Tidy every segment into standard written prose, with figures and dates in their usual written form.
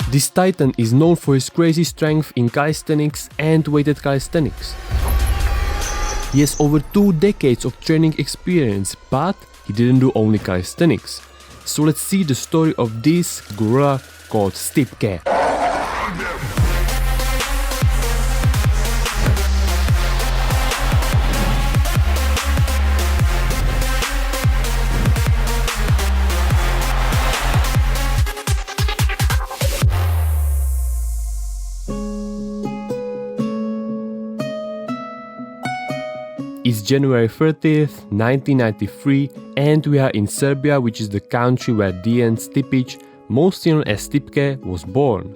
This titan is known for his crazy strength in calisthenics and weighted calisthenics. He has over 2 decades of training experience, but he didn't do only calisthenics. So let's see the story of this gorilla called Stipke. It's January 30th, 1993, and we are in Serbia, which is the country where Dejan Stipić, mostly known as Stipke, was born.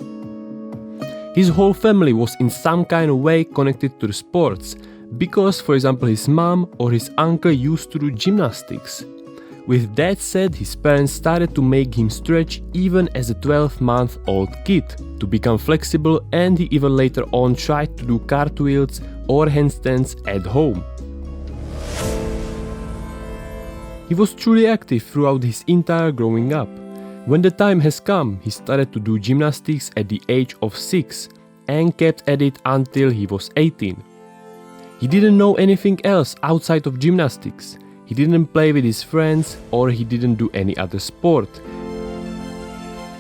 His whole family was in some kind of way connected to the sports, because, for example, his mom or his uncle used to do gymnastics. With that said, his parents started to make him stretch even as a 12-month-old kid to become flexible, and he even later on tried to do cartwheels or handstands at home. He was truly active throughout his entire growing up. When the time has come, he started to do gymnastics at the age of 6 and kept at it until he was 18. He didn't know anything else outside of gymnastics. He didn't play with his friends or he didn't do any other sport.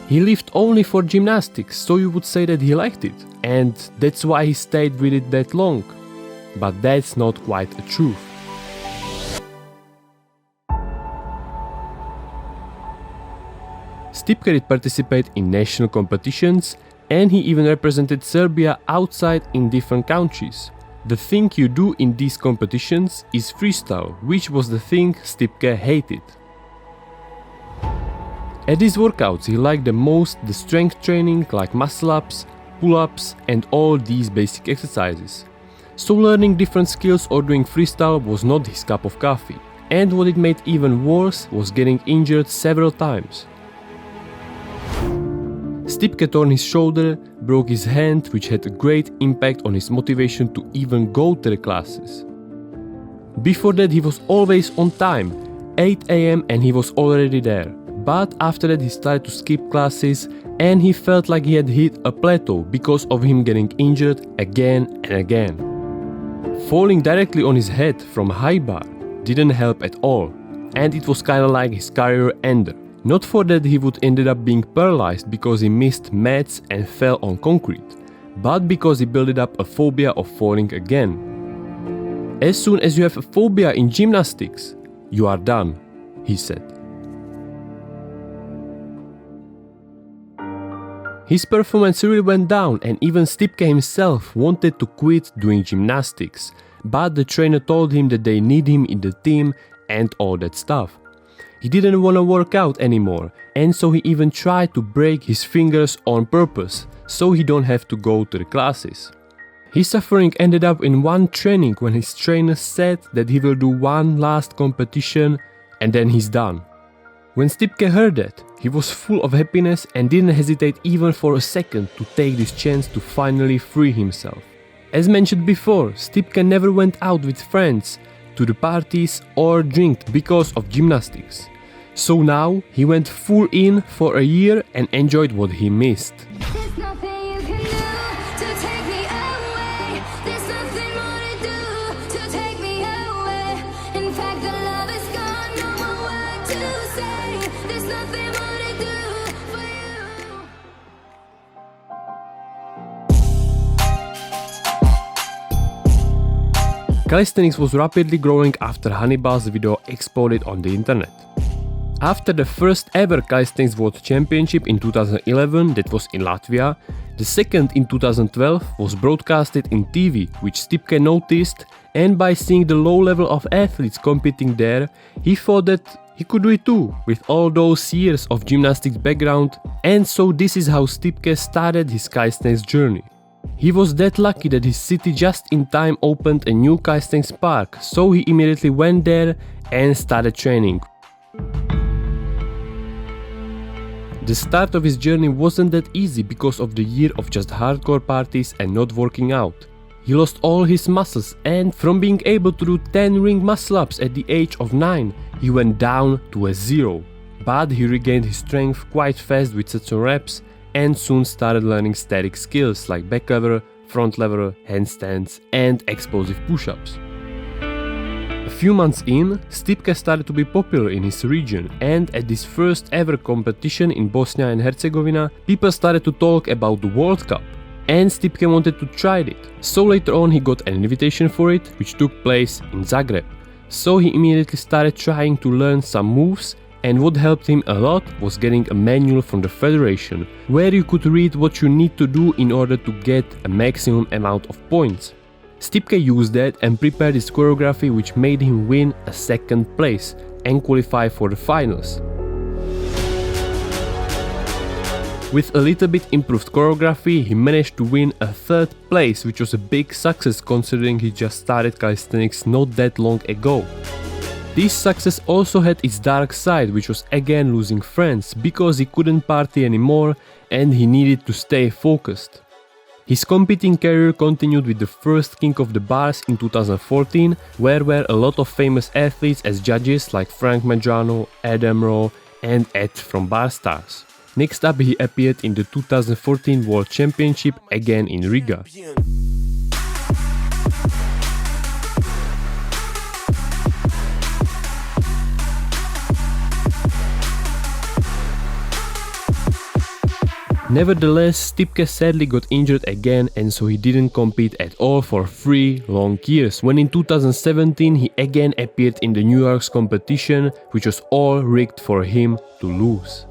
He lived only for gymnastics, so you would say that he liked it, and that's why he stayed with it that long. But that's not quite the truth. Stipke did participate in national competitions, and he even represented Serbia outside in different countries. The thing you do in these competitions is freestyle, which was the thing Stipke hated. At these workouts he liked the most the strength training like muscle ups, pull-ups and all these basic exercises. So learning different skills or doing freestyle was not his cup of coffee. And what it made even worse was getting injured several times. Stipke torn his shoulder, broke his hand, which had a great impact on his motivation to even go to the classes. Before that he was always on time, 8 AM, and he was already there. But after that he started to skip classes and he felt like he had hit a plateau because of him getting injured again and again. Falling directly on his head from a high bar didn't help at all, and it was kinda like his career ended. Not for that he would ended up being paralyzed because he missed mats and fell on concrete, but because he built up a phobia of falling again. As soon as you have a phobia in gymnastics, you are done, he said. His performance really went down, and even Stipke himself wanted to quit doing gymnastics, but the trainer told him that they need him in the team and all that stuff. He didn't want to work out anymore, and so he even tried to break his fingers on purpose, so he don't have to go to the classes. His suffering ended up in one training when his trainer said that he will do one last competition and then he's done. When Stipke heard that, he was full of happiness and didn't hesitate even for a second to take this chance to finally free himself. As mentioned before, Stipke never went out with friends to the parties or drank because of gymnastics. So now he went full in for a year and enjoyed what he missed. Calisthenics was rapidly growing after Hannibal's video exploded on the internet. After the first ever Calisthenics World Championship in 2011 that was in Latvia, the second in 2012 was broadcasted in TV, which Stipke noticed, and by seeing the low level of athletes competing there, he thought that he could do it too, with all those years of gymnastics background, and so this is how Stipke started his calisthenics journey. He was that lucky that his city just in time opened a new calisthenics park, so he immediately went there and started training. The start of his journey wasn't that easy because of the year of just hardcore parties and not working out. He lost all his muscles, and from being able to do 10 ring muscle ups at the age of 9, he went down to a 0. But he regained his strength quite fast with such reps, and soon started learning static skills like back lever, front lever, handstands and explosive push-ups. A few months in, Stipke started to be popular in his region, and at this first ever competition in Bosnia and Herzegovina, people started to talk about the World Cup, and Stipke wanted to try it. So later on he got an invitation for it, which took place in Zagreb. So he immediately started trying to learn some moves, and what helped him a lot was getting a manual from the federation, where you could read what you need to do in order to get a maximum amount of points. Stipke used that and prepared his choreography, which made him win a second place and qualify for the finals. With a little bit improved choreography, he managed to win a third place, which was a big success considering he just started calisthenics not that long ago. This success also had its dark side, which was again losing friends, because he couldn't party anymore and he needed to stay focused. His competing career continued with the first King of the Bars in 2014, where were a lot of famous athletes as judges like Frank Majano, Adam Rowe and Ed from Bar Stars. Next up, he appeared in the 2014 World Championship again in Riga. Nevertheless, Stipke sadly got injured again, and so he didn't compete at all for 3 long years, when in 2017 he again appeared in the New York's competition, which was all rigged for him to lose.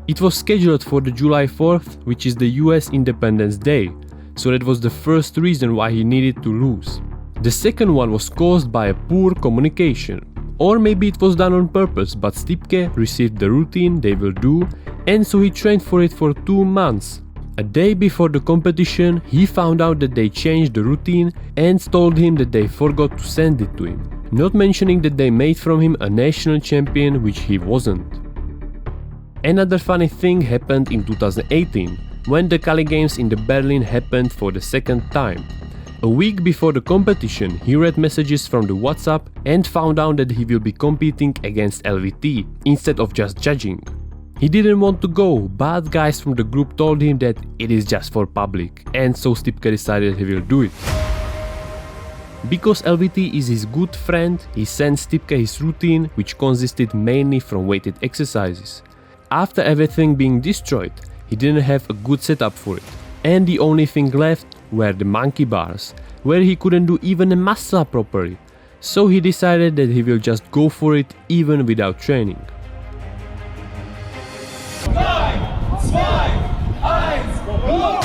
It was scheduled for the July 4th, which is the US Independence Day, so that was the first reason why he needed to lose. The second one was caused by a poor communication. Or maybe it was done on purpose, but Stipke received the routine they will do, and so he trained for it for 2 months. A day before the competition, he found out that they changed the routine and told him that they forgot to send it to him, not mentioning that they made from him a national champion, which he wasn't. Another funny thing happened in 2018, when the Cali Games in Berlin happened for the second time. A week before the competition, he read messages from the WhatsApp and found out that he will be competing against LVT instead of just judging. He didn't want to go, but guys from the group told him that it is just for public, and so Stipke decided he will do it. Because LVT is his good friend, he sent Stipke his routine, which consisted mainly from weighted exercises. After everything being destroyed, he didn't have a good setup for it, and the only thing left were the monkey bars, where he couldn't do even a muscle properly, so he decided that he will just go for it even without training. 3, 2, 1, go!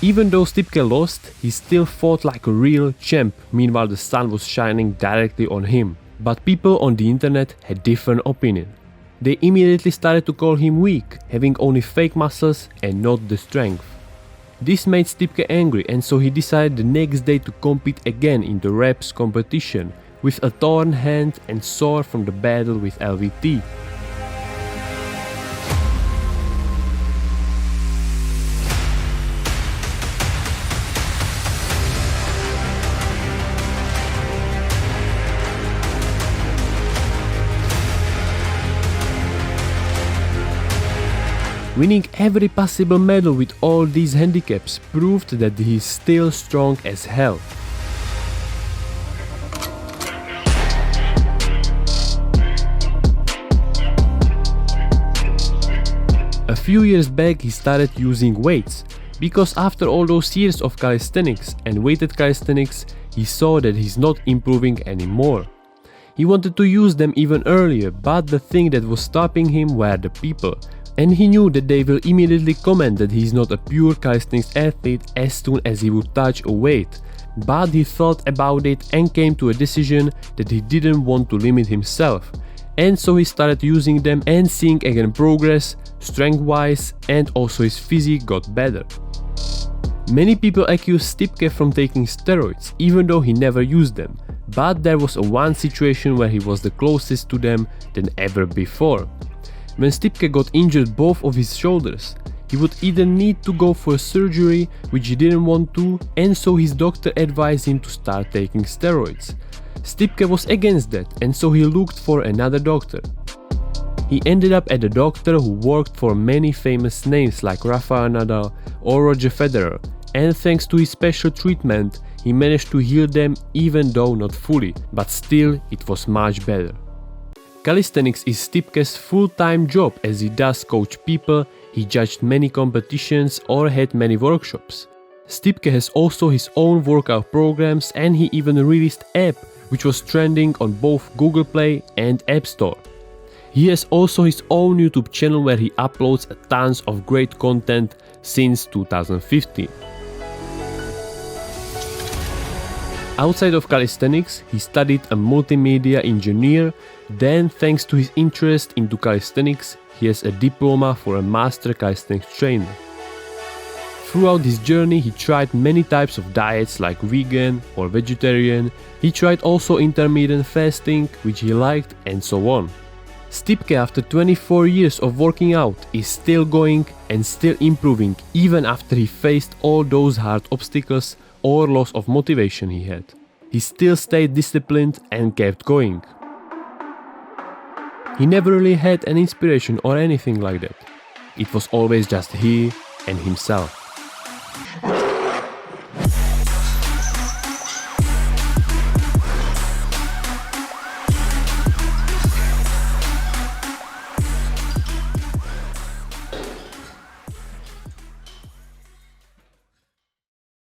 Even though Stipke lost, he still fought like a real champ, meanwhile the sun was shining directly on him. But people on the internet had different opinion. They immediately started to call him weak, having only fake muscles and not the strength. This made Stipke angry, and so he decided the next day to compete again in the reps competition, with a torn hand and sore from the battle with LVT. Winning every possible medal with all these handicaps proved that he is still strong as hell. A few years back he started using weights, because after all those years of calisthenics and weighted calisthenics, he saw that he's not improving anymore. He wanted to use them even earlier, but the thing that was stopping him were the people. And he knew that they will immediately comment that he is not a pure calisthenics athlete as soon as he would touch a weight. But he thought about it and came to a decision that he didn't want to limit himself. And so he started using them and seeing again progress, strength-wise, and also his physique got better. Many people accuse Stipke from taking steroids, even though he never used them. But there was one situation where he was the closest to them than ever before. When Stipke got injured both of his shoulders, He would either need to go for surgery, which he didn't want to, and so his doctor advised him to start taking steroids. Stipke was against that, and so he looked for another doctor. He ended up at a doctor who worked for many famous names like Rafael Nadal or Roger Federer, and thanks to his special treatment, he managed to heal them, even though not fully, but still it was much better. Calisthenics is Stipke's full-time job, as he does coach people, he judged many competitions or had many workshops. Stipke has also his own workout programs, and he even released an app which was trending on both Google Play and App Store. He has also his own YouTube channel where he uploads tons of great content since 2015. Outside of calisthenics, he studied a multimedia engineer, then thanks to his interest into calisthenics, he has a diploma for a master calisthenics trainer. Throughout his journey, he tried many types of diets like vegan or vegetarian, he tried also intermittent fasting, which he liked, and so on. Stipke, after 24 years of working out, is still going and still improving even after he faced all those hard obstacles or loss of motivation he had. He still stayed disciplined and kept going. He never really had an inspiration or anything like that. It was always just he and himself.